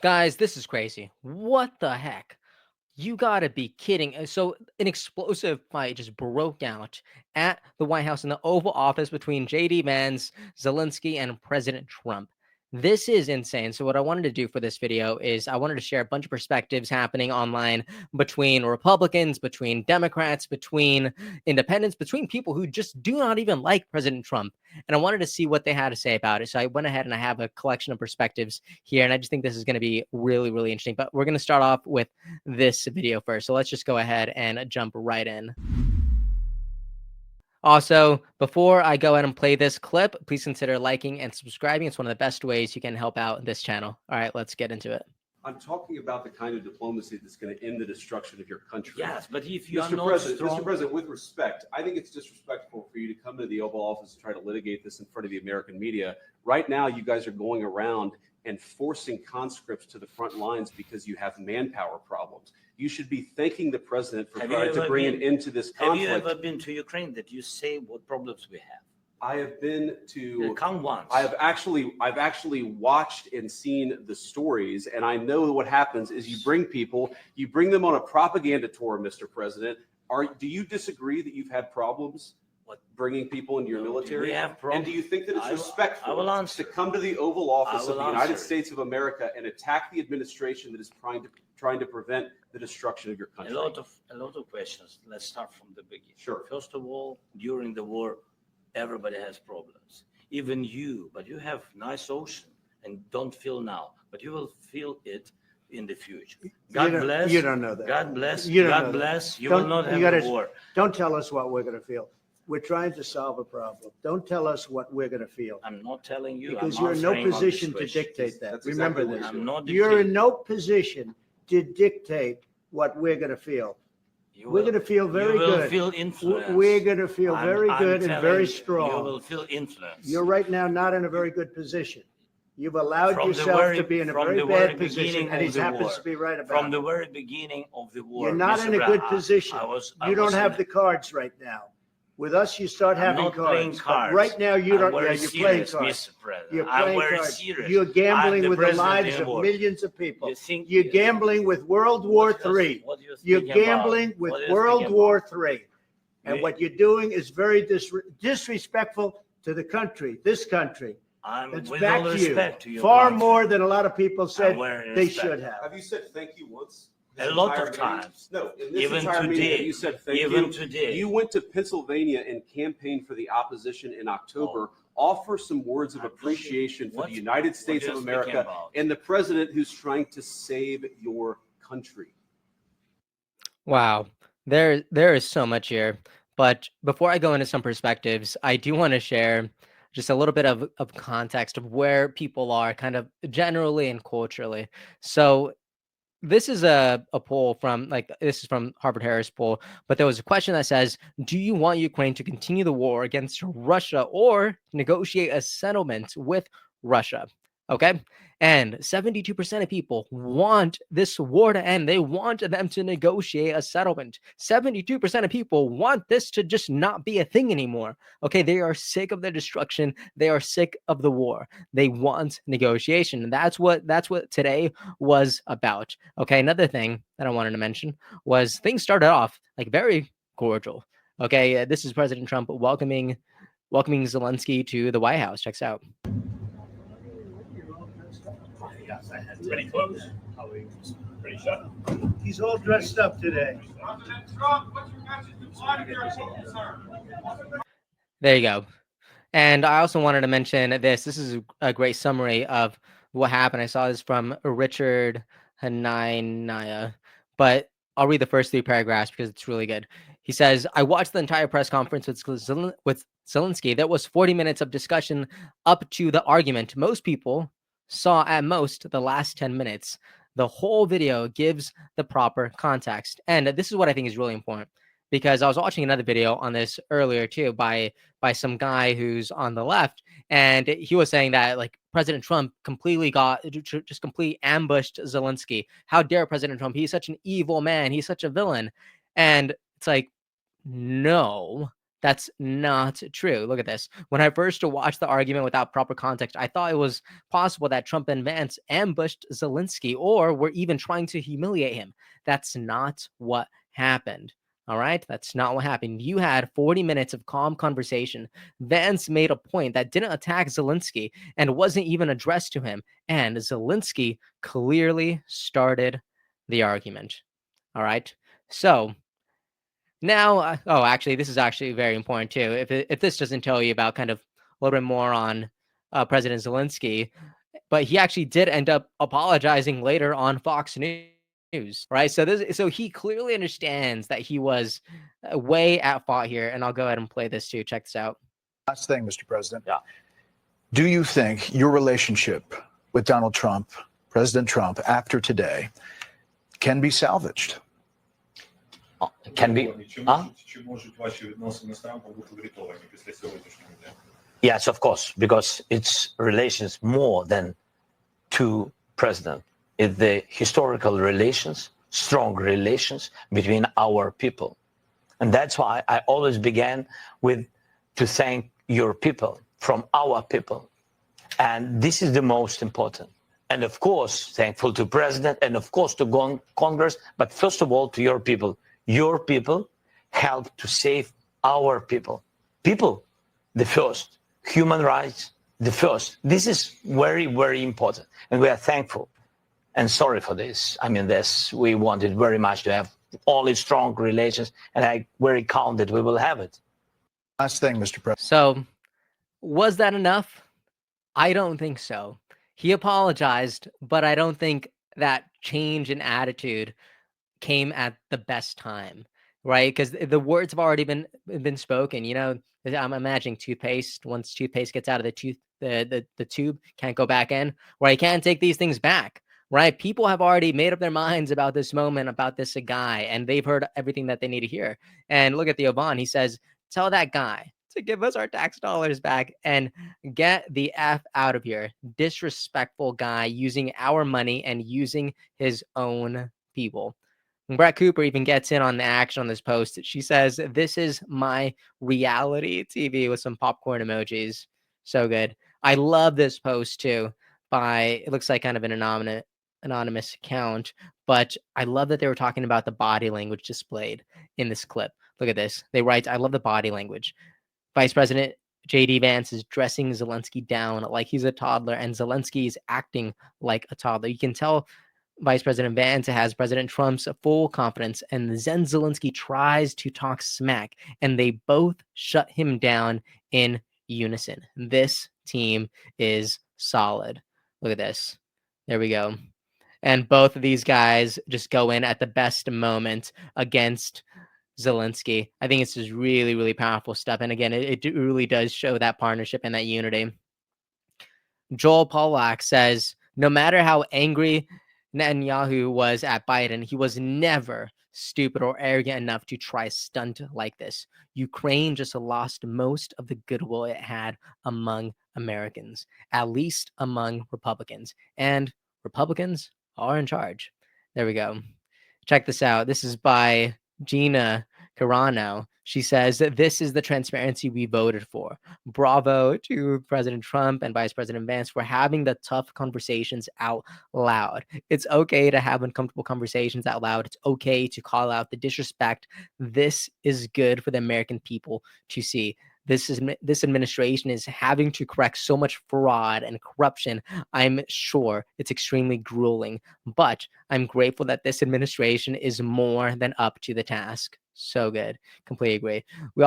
Guys, this is crazy. What the heck? You gotta be kidding. So an explosive fight just broke out at the White House in the Oval Office between JD Vance, Zelensky, and President Trump. This is insane. So what I wanted to do for this video is I wanted to share a bunch of perspectives happening online between Republicans, between Democrats, between independents, between people who just do not even like President Trump. And I wanted to see what they had to say about it. So I went ahead and I have a collection of perspectives here. And I just think this is going to be really, really interesting. But we're going to start off with this video first. So let's just go ahead and jump right in. Also, before I go ahead and play this clip, please consider liking and subscribing. It's one of the best ways you can help out this channel. All right, let's get into it. I'm talking about the kind of diplomacy that's going to end the destruction of your country. Yes, but if you are Mr. not President, strong, Mr. President, with respect, I think it's disrespectful for you to come to the Oval Office and try to litigate this in front of the American media. Right now, you guys are going around and forcing conscripts to the front lines because you have manpower problems. You should be thanking the president for trying to bring an end to this conflict. Have you ever been to Ukraine that you say what problems we have? I have been to. Come once. I've actually watched and seen the stories, and I know what happens is you bring them on a propaganda tour, Mr. President. Do you disagree that you've had problems bringing people into your military? We have problems. And do you think that it's respectful to come to the Oval Office of the United States of America and attack the administration that is trying to prevent the destruction of your country? A lot of questions. Let's start from the beginning. Sure. First of all, during the war, everybody has problems. Even you, but you have nice ocean and don't feel now, but you will feel it in the future. God bless. You don't know that. God bless. You don't God know bless. that. You will not have a war. Don't tell us what we're going to feel. We're trying to solve a problem. Don't tell us what we're going to feel. I'm not telling you. Because you're in no position to dictate that. Remember this. I'm not You're in no position to dictate what we're going to feel. We're going to feel very good. You will feel influence. We're going to feel very good and very You strong. will feel influence. You're right now not in a very good position. You've allowed yourself to be in a very bad position, and he happens to be right about it. From the very beginning of the war. You're not in a good position. You don't have the cards right now. With us, you start having cards. But right now, you don't. Yeah, you're playing cards. You're playing cards. You're gambling with the lives of millions of people. You're gambling with World War III. You're gambling with World War III. And what you're doing is very disrespectful to the country, this country. It's back to you. Far more than a lot of people said they should have. Have you said thank you once? A lot of times. No, in this Even entire today. meeting, you said thank Even you. today. You went to Pennsylvania and campaigned for the opposition in October. Offer some words of appreciation for the United States of America and the president who's trying to save your country. Wow, there is so much here. But before I go into some perspectives, I do want to share just a little bit of context of where people are kind of generally and culturally. So this is a poll from this is from Harvard Harris poll, but there was a question that says, do you want Ukraine to continue the war against Russia or negotiate a settlement with Russia? Okay. And 72% of people want this war to end. They want them to negotiate a settlement. 72% of people want this to just not be a thing anymore. Okay. They are sick of the destruction. They are sick of the war. They want negotiation. And that's what today was about. Okay. Another thing that I wanted to mention was things started off like very cordial. Okay. This is President Trump welcoming Zelensky to the White House. Checks out. Yes, I had pretty close. Probably pretty shut. He's all dressed up today. There you go. And I also wanted to mention this. This is a great summary of what happened. I saw this from Richard Hanania, but I'll read the first 3 paragraphs because it's really good. He says, I watched the entire press conference with Zelensky. There was 40 minutes of discussion up to the argument. Most people saw at most the last 10 minutes. The whole video gives the proper context. And this is what I think is really important, because I was watching another video on this earlier too by some guy who's on the left, and he was saying that like President Trump completely ambushed Zelensky. How dare President Trump? He's such an evil man. He's such a villain. And it's like, no, That's not true. Look at this. When I first watched the argument without proper context, I thought it was possible that Trump and Vance ambushed Zelensky or were even trying to humiliate him. That's not what happened. All right? That's not what happened. You had 40 minutes of calm conversation. Vance made a point that didn't attack Zelensky and wasn't even addressed to him. And Zelensky clearly started the argument. All right? So, now, oh, actually, this is actually very important too. If this doesn't tell you about kind of a little bit more on President Zelensky, but he actually did end up apologizing later on Fox News, right? So he clearly understands that he was way at fault here, and I'll go ahead and play this too. Check this out. Last thing, Mr. President. Yeah. Do you think your relationship with Donald Trump, President Trump, after today, can be salvaged? Can be. Yes, of course, because it's relations more than two presidents. It's the historical relations, strong relations between our people. And that's why I always began with to thank your people, from our people. And this is the most important. And of course, thankful to President and of course to Congress, but first of all to your people. Your people helped to save our people. People, the first. Human rights, the first. This is very, very important. And we are thankful and sorry for this. I mean, we wanted very much to have only strong relations, and I very count that we will have it. Last thing, Mr. President. So, was that enough? I don't think so. He apologized, but I don't think that change in attitude came at the best time, right? Because the words have already been spoken. You know, I'm imagining toothpaste. Once toothpaste gets out of the tube, can't go back in. Right? Can't take these things back. Right? People have already made up their minds about this moment, about this guy, and they've heard everything that they need to hear. And look at the Oban. He says, "Tell that guy to give us our tax dollars back and get the F out of here." Disrespectful guy using our money and using his own people. Brett Cooper even gets in on the action on this post. She says, "This is my reality TV," with some popcorn emojis. So good. I love this post too by, it looks like kind of an anonymous account, but I love that they were talking about the body language displayed in this clip. Look at this. They write, "I love the body language. Vice President J.D. Vance is dressing Zelensky down like he's a toddler, and Zelensky is acting like a toddler." You can tell Vice President Vance has President Trump's full confidence, and then Zelensky tries to talk smack, and they both shut him down in unison. This team is solid. Look at this. There we go. And both of these guys just go in at the best moment against Zelensky. I think it's just really, really powerful stuff. And again, it really does show that partnership and that unity. Joel Pollack says, no matter how angry Netanyahu was at Biden, he was never stupid or arrogant enough to try a stunt like this. Ukraine just lost most of the goodwill it had among Americans, at least among Republicans. And Republicans are in charge. There we go. Check this out. This is by Gina Carano. She says that this is the transparency we voted for. Bravo to President Trump and Vice President Vance for having the tough conversations out loud. It's okay to have uncomfortable conversations out loud. It's okay to call out the disrespect. This is good for the American people to see. This administration is having to correct so much fraud and corruption. I'm sure it's extremely grueling, but I'm grateful that this administration is more than up to the task. So good. Completely agree. I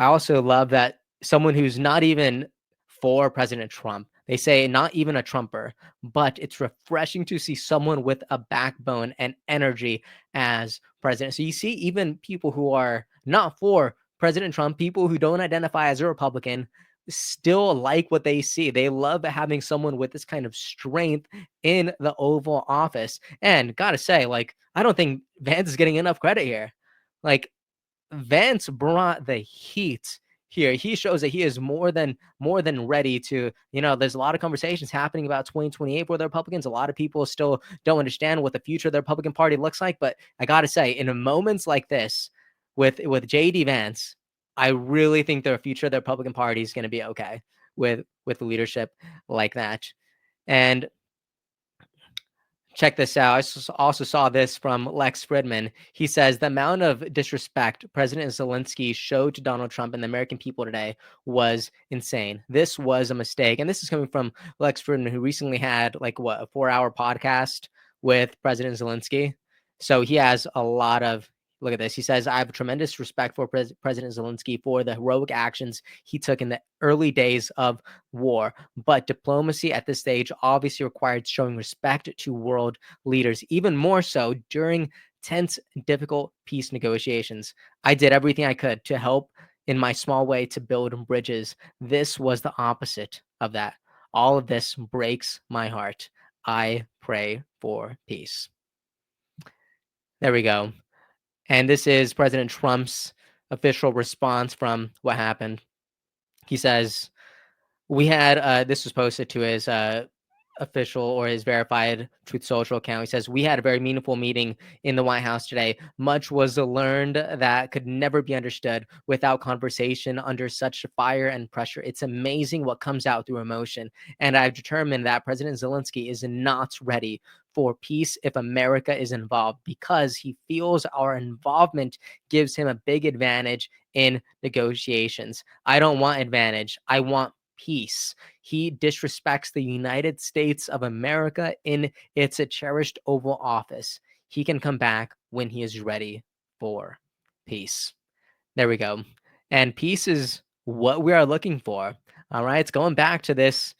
also love that someone who's not even for President Trump, they say not even a Trumper, but it's refreshing to see someone with a backbone and energy as president. So you see even people who are not for President Trump, people who don't identify as a Republican, still like what they see. They love having someone with this kind of strength in the Oval Office. And gotta say, like, I don't think Vance is getting enough credit here. Like, Vance brought the heat here. He shows that he is more than ready to, there's a lot of conversations happening about 2028 for the Republicans. A lot of people still don't understand what the future of the Republican Party looks like. But I got to say, in moments like this, with J.D. Vance, I really think the future of the Republican Party is going to be okay with leadership like that. And check this out. I also saw this from Lex Fridman. He says the amount of disrespect President Zelensky showed to Donald Trump and the American people today was insane. This was a mistake. And this is coming from Lex Fridman, who recently had like a 4-hour podcast with President Zelensky. So he has a lot of, look at this. He says, I have tremendous respect for President Zelensky for the heroic actions he took in the early days of war. But diplomacy at this stage obviously required showing respect to world leaders, even more so during tense, difficult peace negotiations. I did everything I could to help in my small way to build bridges. This was the opposite of that. All of this breaks my heart. I pray for peace. There we go. And this is President Trump's official response from what happened. He says, we had, this was posted to his official or his verified Truth Social account. He says, we had a very meaningful meeting in the White House today. Much was learned that could never be understood without conversation under such fire and pressure. It's amazing what comes out through emotion. And I've determined that President Zelensky is not ready for peace if America is involved, because he feels our involvement gives him a big advantage in negotiations. I don't want advantage. I want peace. He disrespects the United States of America in its cherished Oval Office. He can come back when he is ready for peace. There we go. And peace is what we are looking for. All right. It's going back to this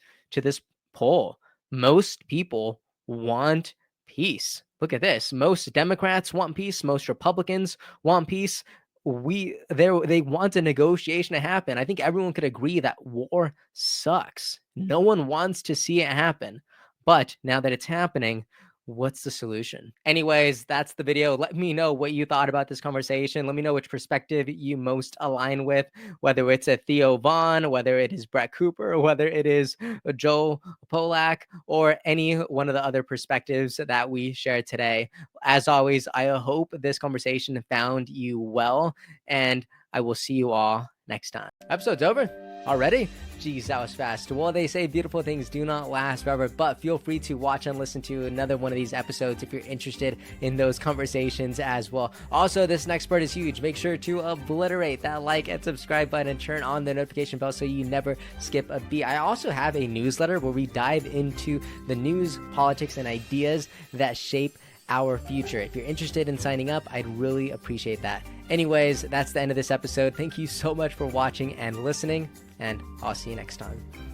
poll. Most people want peace. Look at this. Most Democrats want peace. Most Republicans want peace. They want a negotiation to happen. I think everyone could agree that war sucks. No one wants to see it happen. But now that it's happening, what's the solution? Anyways, that's the video. Let me know what you thought about this conversation. Let me know which perspective you most align with, whether it's a Theo Vaughn, whether it is Brett Cooper, or whether it is Joel Polak, or any one of the other perspectives that we shared today. As always, I hope this conversation found you well, and I will see you all next time. Episode's over already? Geez, that was fast. Well, they say beautiful things do not last forever, but feel free to watch and listen to another one of these episodes if you're interested in those conversations as well. Also, this next part is huge. Make sure to obliterate that like and subscribe button and turn on the notification bell so you never skip a beat. I also have a newsletter where we dive into the news, politics, and ideas that shape our future. If you're interested in signing up, I'd really appreciate that. Anyways, that's the end of this episode. Thank you so much for watching and listening, and I'll see you next time.